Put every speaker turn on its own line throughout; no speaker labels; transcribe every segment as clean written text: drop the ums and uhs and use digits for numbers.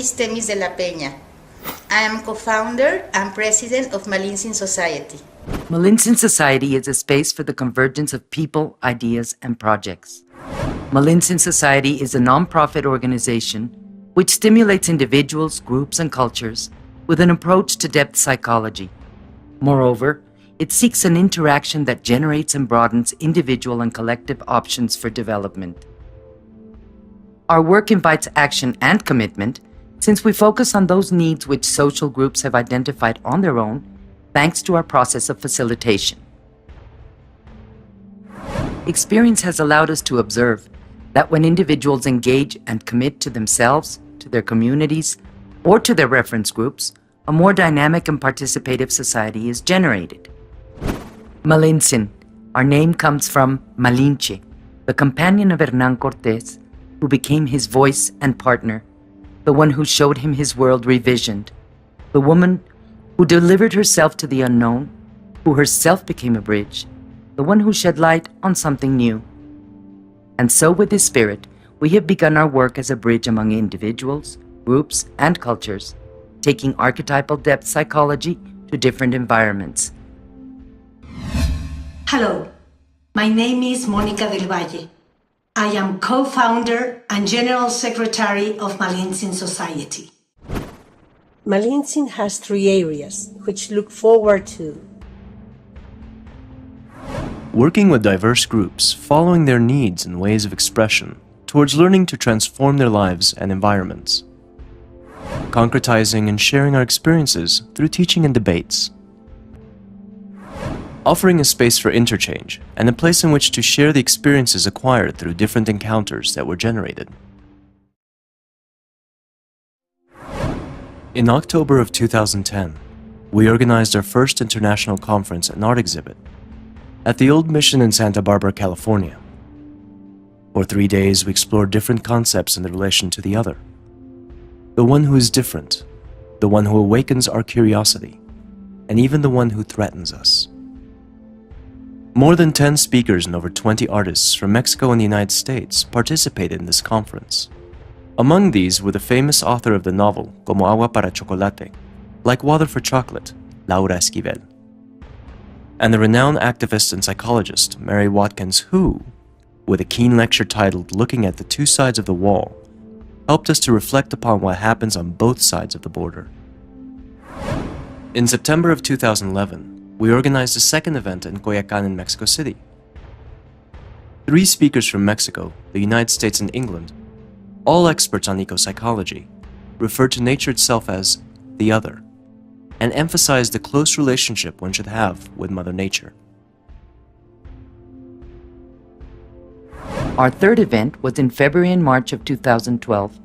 is Temis de la Peña. I am co-founder and president of Malintzin Society.
Malintzin Society is a space for the convergence of people, ideas, and projects. Malintzin Society is a non-profit organization which stimulates individuals, groups, and cultures with an approach to depth psychology. Moreover, it seeks an interaction that generates and broadens individual and collective options for development. Our work invites action and commitment since we focus on those needs which social groups have identified on their own thanks to our process of facilitation. Experience has allowed us to observe that when individuals engage and commit to themselves, to their communities, or to their reference groups, a more dynamic and participative society is generated. Malintzin, our name comes from Malinche, the companion of Hernán Cortés, who became his voice and partner, the one who showed him his world revisioned, the woman who delivered herself to the unknown, who herself became a bridge, the one who shed light on something new. And so with this spirit, we have begun our work as a bridge among individuals, groups, and cultures, taking archetypal depth psychology to different environments.
Hello, my name is Mónica del Valle. I am co-founder and general secretary of Malintzin Society. Malintzin has 3 areas which look forward to
working with diverse groups, following their needs and ways of expression, towards learning to transform their lives and environments, concretizing and sharing our experiences through teaching and debates, offering a space for interchange and a place in which to share the experiences acquired through different encounters that were generated. In October of 2010, we organized our first international conference and art exhibit at the Old Mission in Santa Barbara, California. For 3 days, we explored different concepts in relation to the other. The one who is different, the one who awakens our curiosity, and even the one who threatens us. More than 10 speakers and over 20 artists from Mexico and the United States participated in this conference. Among these were the famous author of the novel Como Agua para Chocolate, Like Water for Chocolate, Laura Esquivel, and the renowned activist and psychologist Mary Watkins, who, with a keen lecture titled Looking at the Two Sides of the Wall, helped us to reflect upon what happens on both sides of the border. In September of 2011, we organized a second event in Coyoacán in Mexico City. 3 speakers from Mexico, the United States, and England, all experts on eco-psychology, referred to nature itself as the other, and emphasized the close relationship one should have with Mother Nature.
Our third event was in February and March of 2012,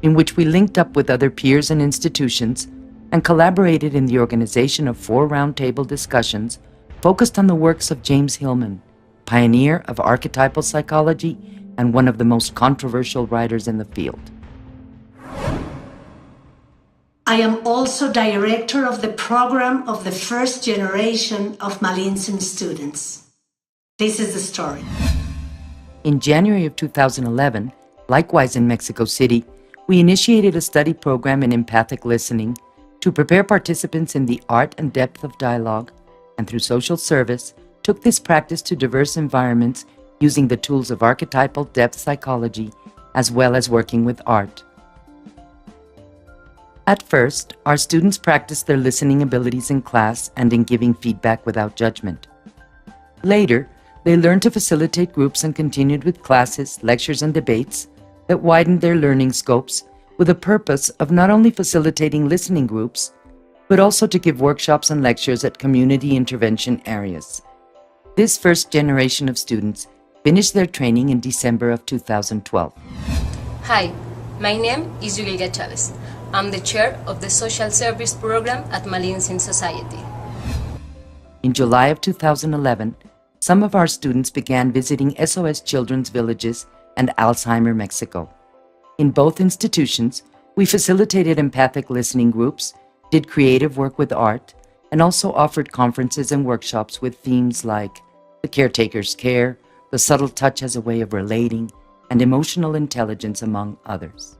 in which we linked up with other peers and institutions and collaborated in the organization of 4 roundtable discussions focused on the works of James Hillman, pioneer of archetypal psychology and one of the most controversial writers in the field.
I am also director of the program of the first generation of Malintzin students. This is the story.
In January of 2011, likewise in Mexico City, we initiated a study program in empathic listening to prepare participants in the art and depth of dialogue, and through social service, took this practice to diverse environments using the tools of archetypal depth psychology, as well as working with art. At first, our students practiced their listening abilities in class and in giving feedback without judgment. Later, they learned to facilitate groups and continued with classes, lectures, and debates that widened their learning scopes with a purpose of not only facilitating listening groups, but also to give workshops and lectures at community intervention areas. This first generation of students finished their training in December of 2012.
Hi, my name is Julia Chavez. I'm the chair of the Social Service Program at Malintzin Society.
In July of 2011, some of our students began visiting SOS Children's Villages and Alzheimer Mexico. In both institutions, we facilitated empathic listening groups, did creative work with art, and also offered conferences and workshops with themes like the caretaker's care, the subtle touch as a way of relating, and emotional intelligence, among others.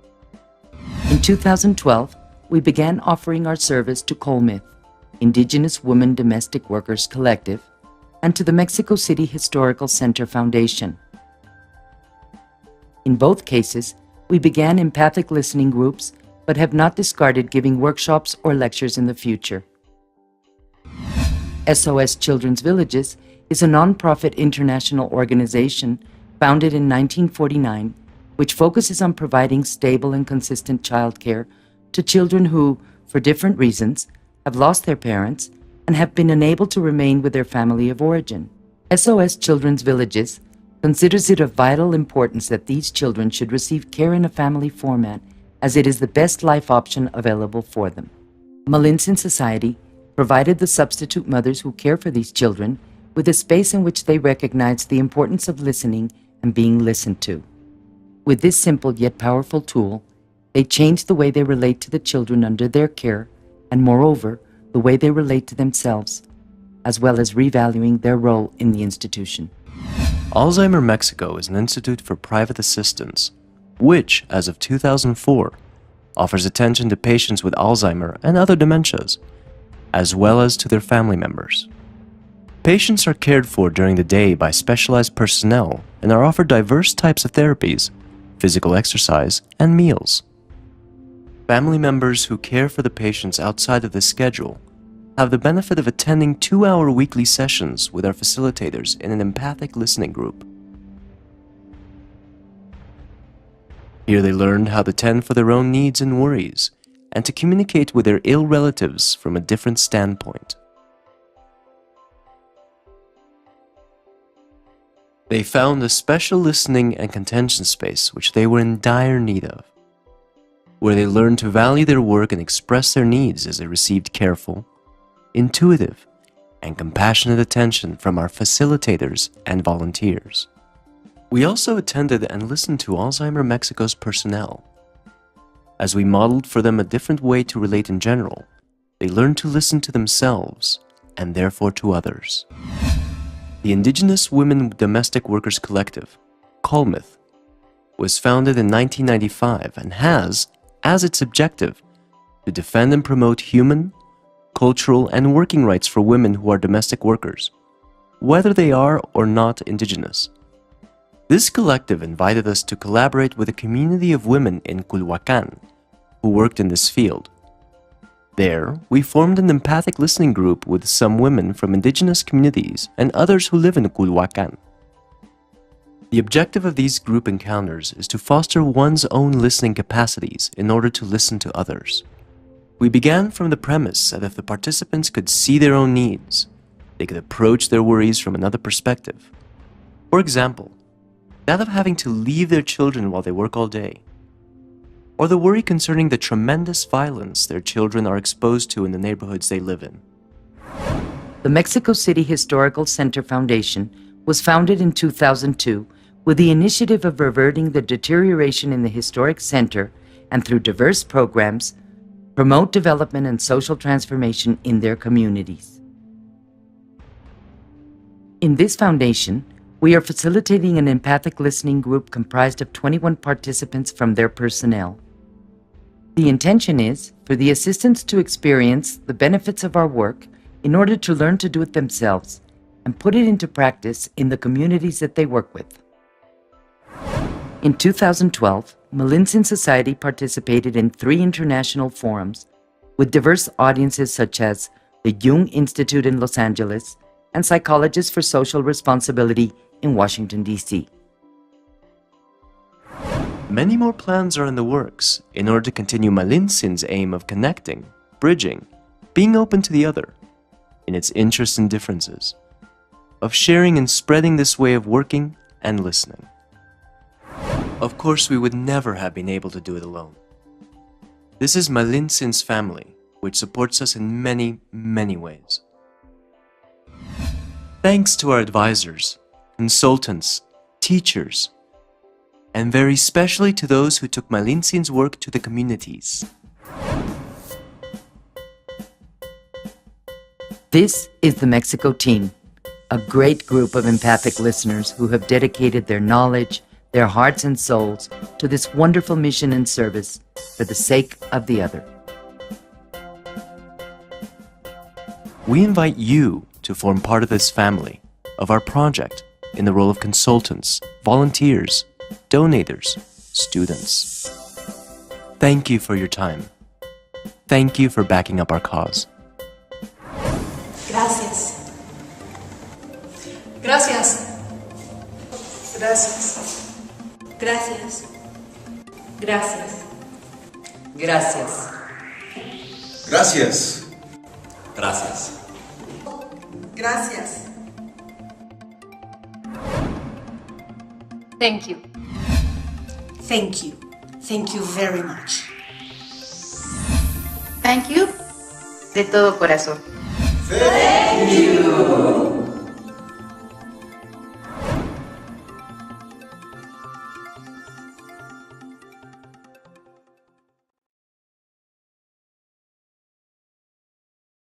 In 2012, we began offering our service to Colmith, Indigenous Women Domestic Workers Collective, and to the Mexico City Historical Center Foundation. In both cases, we began empathic listening groups, but have not discarded giving workshops or lectures in the future. SOS Children's Villages is a nonprofit international organization founded in 1949, which focuses on providing stable and consistent childcare to children who, for different reasons, have lost their parents and have been unable to remain with their family of origin. SOS Children's Villages considers it of vital importance that these children should receive care in a family format, as it is the best life option available for them. Malintzin Society provided the substitute mothers who care for these children with a space in which they recognize the importance of listening and being listened to. With this simple yet powerful tool, they change the way they relate to the children under their care, and moreover, the way they relate to themselves, as well as revaluing their role in the institution.
Alzheimer Mexico is an institute for private assistance, which, as of 2004, offers attention to patients with Alzheimer and other dementias, as well as to their family members. Patients are cared for during the day by specialized personnel and are offered diverse types of therapies, physical exercise, and meals. Family members who care for the patients outside of this schedule have the benefit of attending 2-hour weekly sessions with our facilitators in an empathic listening group. Here they learn how to tend for their own needs and worries, and to communicate with their ill relatives from a different standpoint. They found a special listening and contention space which they were in dire need of, where they learned to value their work and express their needs as they received careful, intuitive, and compassionate attention from our facilitators and volunteers. We also attended and listened to Alzheimer Mexico's personnel. As we modeled for them a different way to relate in general, they learned to listen to themselves and therefore to others. The Indigenous Women Domestic Workers Collective, Colmith, was founded in 1995 and has, as its objective, to defend and promote human, cultural, and working rights for women who are domestic workers, whether they are or not Indigenous. This collective invited us to collaborate with a community of women in Culhuacan who worked in this field. There, we formed an empathic listening group with some women from indigenous communities and others who live in Culhuacan. The objective of these group encounters is to foster one's own listening capacities in order to listen to others. We began from the premise that if the participants could see their own needs, they could approach their worries from another perspective. For example, that of having to leave their children while they work all day, or the worry concerning the tremendous violence their children are exposed to in the neighborhoods they live in.
The Mexico City Historical Center Foundation was founded in 2002 with the initiative of reverting the deterioration in the historic center and through diverse programs, promote development and social transformation in their communities. In this foundation, we are facilitating an empathic listening group comprised of 21 participants from their personnel. The intention is for the assistants to experience the benefits of our work in order to learn to do it themselves and put it into practice in the communities that they work with. In 2012, Malintzin Society participated in 3 international forums with diverse audiences such as the Jung Institute in Los Angeles and Psychologists for Social Responsibility in Washington, D.C.
Many more plans are in the works in order to continue Malintzin's aim of connecting, bridging, being open to the other, in its interests and differences, of sharing and spreading this way of working and listening. Of course, we would never have been able to do it alone. This is Malintzin's family, which supports us in many, many ways. Thanks to our advisors, consultants, teachers, and very specially to those who took Malintzin's work to the communities.
This is the Mexico team, a great group of empathic listeners who have dedicated their knowledge, their hearts and souls to this wonderful mission and service for the sake of the other.
We invite you to form part of this family, of our project, in the role of consultants, volunteers, donators, students. Thank you for your time. Thank you for backing up our cause.
Gracias.
Gracias.
Gracias. Gracias. Gracias.
Gracias.
Gracias.
Gracias.
Gracias.
Thank you.
Thank you. Thank you very much.
Thank you de todo corazón.
Thank you.